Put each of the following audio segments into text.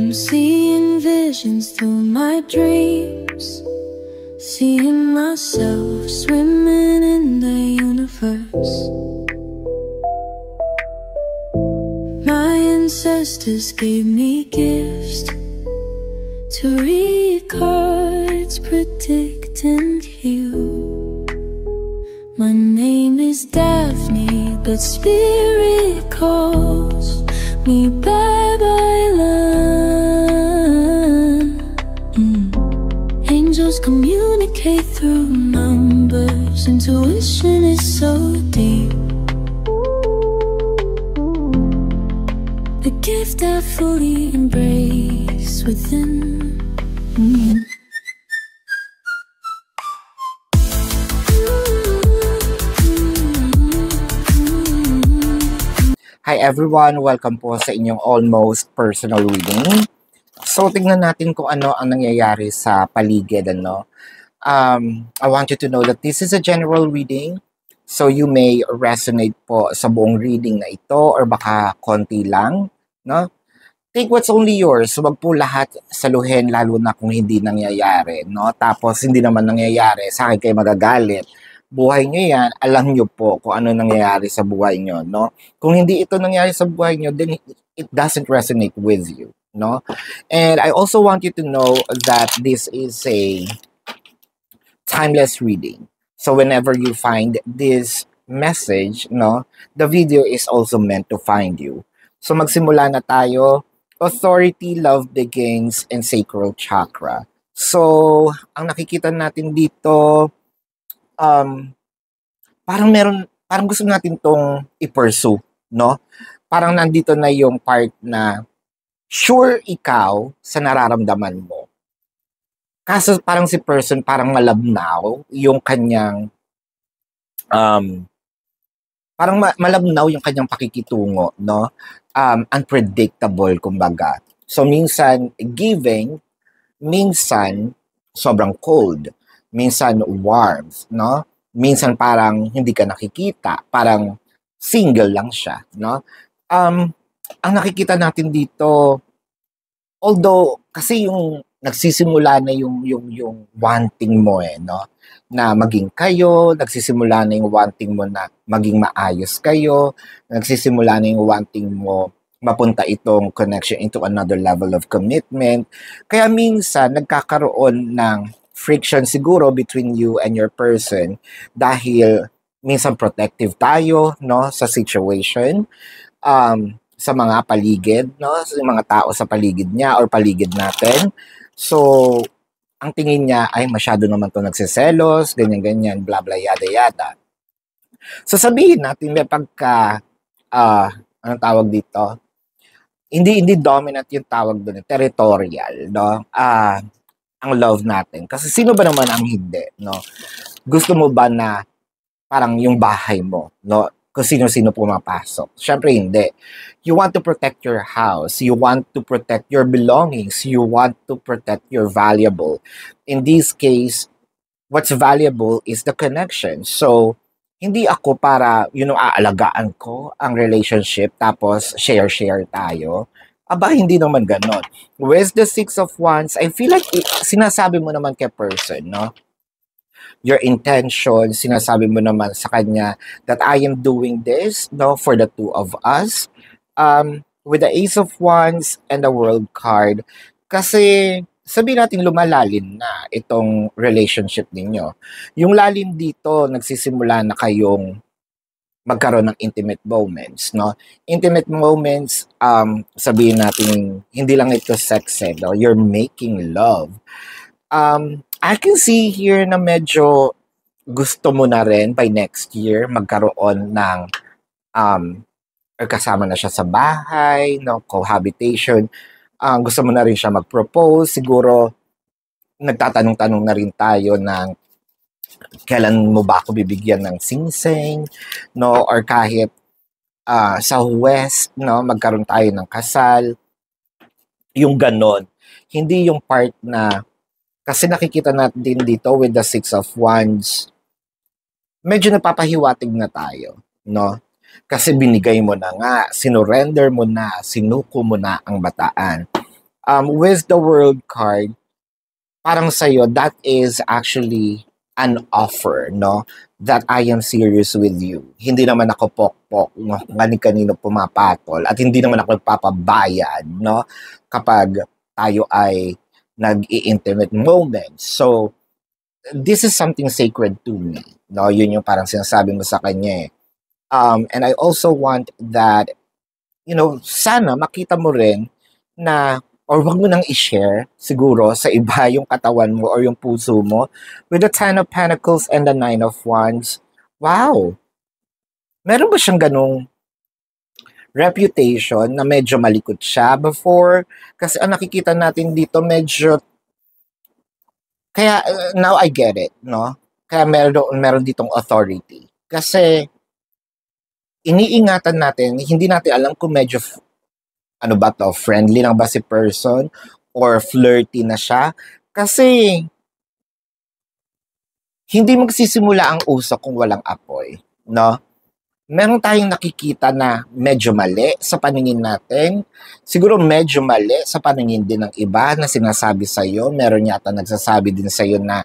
I'm seeing visions through my dreams, seeing myself swimming in the universe. My ancestors gave me gifts to read cards, predict and heal. My name is Daphne, but spirit calls me bye-bye love. Angels communicate through numbers. Intuition is so deep. The gift I fully embrace within. Hi everyone! Welcome po sa inyong almost personal reading. So, tingnan natin kung ano ang nangyayari sa paligid, ano. I want you to know that this is a general reading. So, you may resonate po sa buong reading na ito or baka konti lang, no? Take what's only yours. Huwag po lahat saluhin, lalo na kung hindi nangyayari, no? Tapos, hindi naman nangyayari, sa akin kayo magagalit. Buhay nyo yan, alam nyo po kung ano nangyayari sa buhay nyo, no? Kung hindi ito nangyayari sa buhay nyo, then it doesn't resonate with you, no? And I also want you to know that this is a timeless reading. So whenever you find this message, no, the video is also meant to find you. So magsimula na tayo. Authority, love begins, and sacral chakra. So, ang nakikita natin dito, parang gusto natin tong i-pursue, no? Parang nandito na yung part na sure ikaw sa nararamdaman mo. Kaso parang si person parang malabnaw yung kanyang malabnaw yung kanyang pakikitungo, no? Unpredictable kumbaga. So minsan giving, minsan sobrang cold, minsan warmth, no? Minsan parang hindi ka nakikita, parang single lang siya, no? Ang nakikita natin dito, although kasi yung nagsisimula na yung wanting mo no? Na maging kayo, nagsisimula na yung wanting mo na maging maayos kayo, nagsisimula na yung wanting mo mapunta itong connection into another level of commitment. Kaya minsan nagkakaroon ng friction siguro between you and your person dahil minsan protective tayo, no, sa situation, sa mga paligid, no, sa mga tao sa paligid niya or paligid natin. So, ang tingin niya ay masyado naman to nagsiselos, ganyan-ganyan, bla bla yada yada. So sabihin natin may pagka anong tawag dito? Hindi dominant yung tawag doon, territorial, no? Ang love natin. Kasi sino ba naman ang hindi, no? Gusto mo ba na parang yung bahay mo, no? Kung sino-sino pumapasok. Siyempre hindi. You want to protect your house. You want to protect your belongings. You want to protect your valuable. In this case, what's valuable is the connection. So, hindi ako para, aalagaan ko ang relationship tapos share tayo. Aba, hindi naman ganon. With the Six of Wands, I feel like sinasabi mo naman kay person, no? Your intention, sinasabi mo naman sa kanya that I am doing this, no, for the two of us. With the Ace of Wands and the World card, kasi sabihin natin lumalalim na itong relationship ninyo. Yung lalim dito, nagsisimula na kayong magkaroon ng intimate moments, no? Intimate moments, sabihin natin, hindi lang ito sex, no? You're making love. I can see here na medyo gusto mo na rin by next year magkaroon ng or kasama na siya sa bahay, no? Cohabitation. Gusto mo na rin siya mag-propose. Siguro, nagtatanong-tanong na rin tayo ng kailan mo ba ako bibigyan ng singsing, no? Or kahit sa West, no? Magkaroon tayo ng kasal. Yung ganon. Hindi yung part na, kasi nakikita natin dito with the Six of Wands, medyo napapahiwatig na tayo, no? Kasi binigay mo na nga, sinurrender mo na, sinuko mo na ang bataan. With the world card, parang sa'yo, that is actually an offer, no? That I am serious with you. Hindi naman ako pokpok, no? Kanino pumapatol. At hindi naman ako nagpapabayad, no? Kapag tayo ay nag-i-intimate moments. So, this is something sacred to me, no? Yun yung parang sinasabi mo sa kanya eh. And I also want that, sana makita mo rin na, or wag mo nang i-share siguro sa iba yung katawan mo or yung puso mo with the 10 of Pentacles and the 9 of Wands. Wow! Meron ba siyang ganong reputation na medyo malikot siya before? Kasi ang nakikita natin dito medyo, kaya now I get it, no? Kaya meron ditong authority. Kasi iniingatan natin, hindi natin alam kung medyo friendly lang ba si person or flirty na siya. Kasi hindi magsisimula ang usok kung walang apoy, no? Meron tayong nakikita na medyo mali sa paningin natin. Siguro medyo mali sa paningin din ng iba na sinasabi sa'yo. Meron yata nagsasabi din sa'yo na,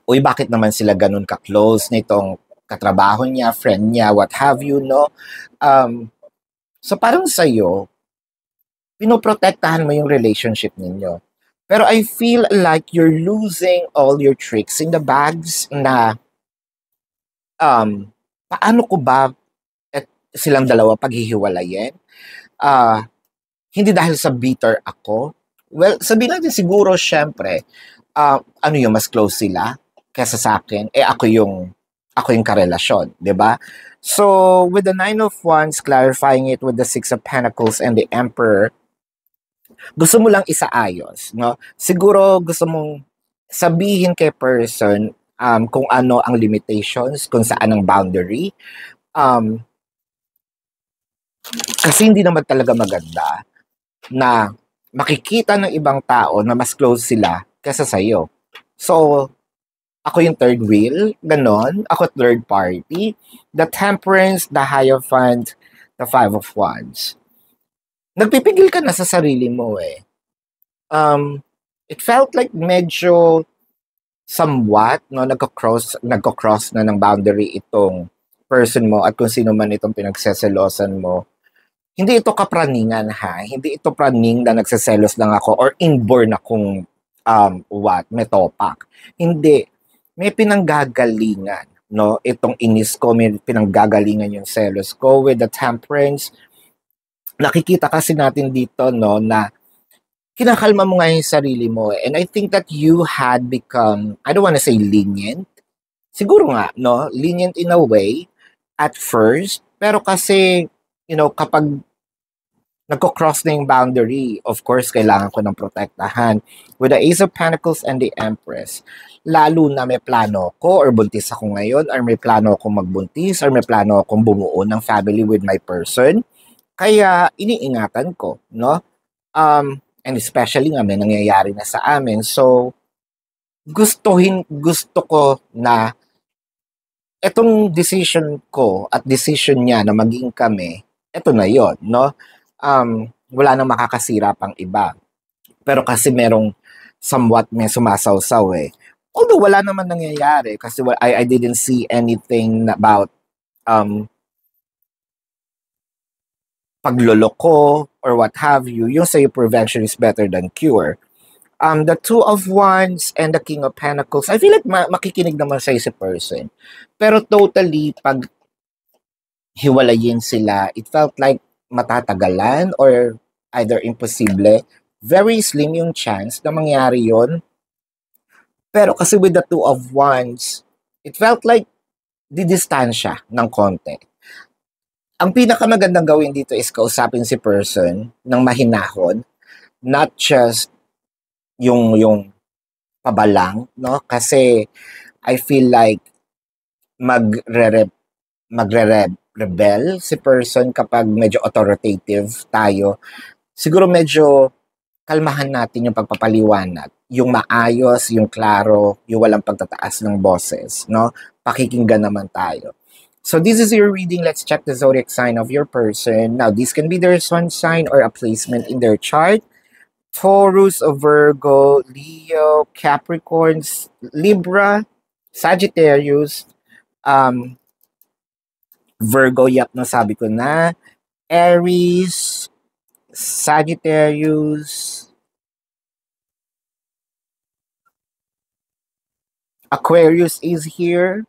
uy, bakit naman sila ganun ka-close nitong katrabaho niya, friend niya, what have you, no? So parang sa'yo, pinoprotektahan mo yung relationship ninyo. Pero I feel like you're losing all your tricks in the bags na paano ko ba silang dalawa paghihiwalayin? Hindi dahil sa bitter ako. Well, sabihin natin siguro, syempre, mas close sila kaysa sa akin, ako yung karelasyon, di ba? So, with the 9 of Wands, clarifying it with the 6 of Pentacles and the Emperor, gusto mo lang isaayos, no? Siguro gusto mong sabihin kay person kung ano ang limitations, kung saan ang boundary. Kasi hindi naman talaga maganda na makikita ng ibang tao na mas close sila kaysa sa'yo. So, ako yung third wheel, ganon. Ako third party. The Temperance, the Hierophant, the 5 of Wands. Nagpipigil ka na sa sarili mo eh. It felt like medyo somewhat, no, nagko-cross na ng boundary itong person mo at kung sino man itong pinagseselosan mo. Hindi ito kapraningan ha. Hindi ito praning na nagseselos lang ako or inborn akong may topak. Hindi. May pinanggagalingan, no? Itong inis ko, may pinanggagalingan yung selos ko with the Temperance. Nakikita kasi natin dito, no, na kinakalma mo nga yung sarili mo. And I think that you had become, I don't want to say lenient. Siguro nga, no? Lenient in a way at first. Pero kasi, kapag nagko-cross na yung boundary, of course, kailangan ko ng protektahan. With the Ace of Pentacles and the Empress, lalo na may plano ko or buntis ako ngayon or may plano akong magbuntis or may plano akong bumuo ng family with my person. Kaya iniingatan ko, no? And especially nga may nangyayari na sa amin. So, gusto ko na etong decision ko at decision niya na maging kami, eto na yon, no? Wala nang makakasira pang iba. Pero kasi merong somewhat may sumasawsaw eh. Although wala naman nangyayari kasi I didn't see anything about pagloloko or what have you. Yung sa'yo, prevention is better than cure. The 2 of Wands and the King of Pentacles, I feel like makikinig naman sa'yo si person. Pero totally, pag hiwalayin sila, it felt like matatagalan or either imposible. Very slim yung chance na mangyari yon. Pero kasi with the 2 of Wands, it felt like didistansya ng konti. Ang pinakamagandang gawin dito is kausapin si person ng mahinahon, not just yung pabalang, no? Kasi I feel like magre-rebel si person kapag medyo authoritative tayo. Siguro medyo kalmahan natin yung pagpapaliwanag, yung maayos, yung klaro, yung walang pagtataas ng boses, no? Pakikinggan naman tayo. So this is your reading. Let's check the zodiac sign of your person. Now, this can be their sun sign or a placement in their chart. Taurus, Virgo, Leo, Capricorns, Libra, Sagittarius, Virgo, yap, nasabi ko na. Aries, Sagittarius, Aquarius is here.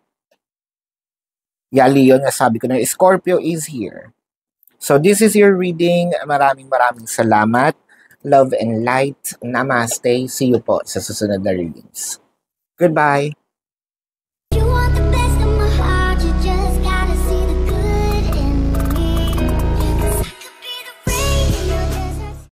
Yeah, Leo, nasabi ko na. Scorpio is here. So this is your reading. Maraming salamat. Love and light. Namaste. See you po sa susunod na readings. Goodbye.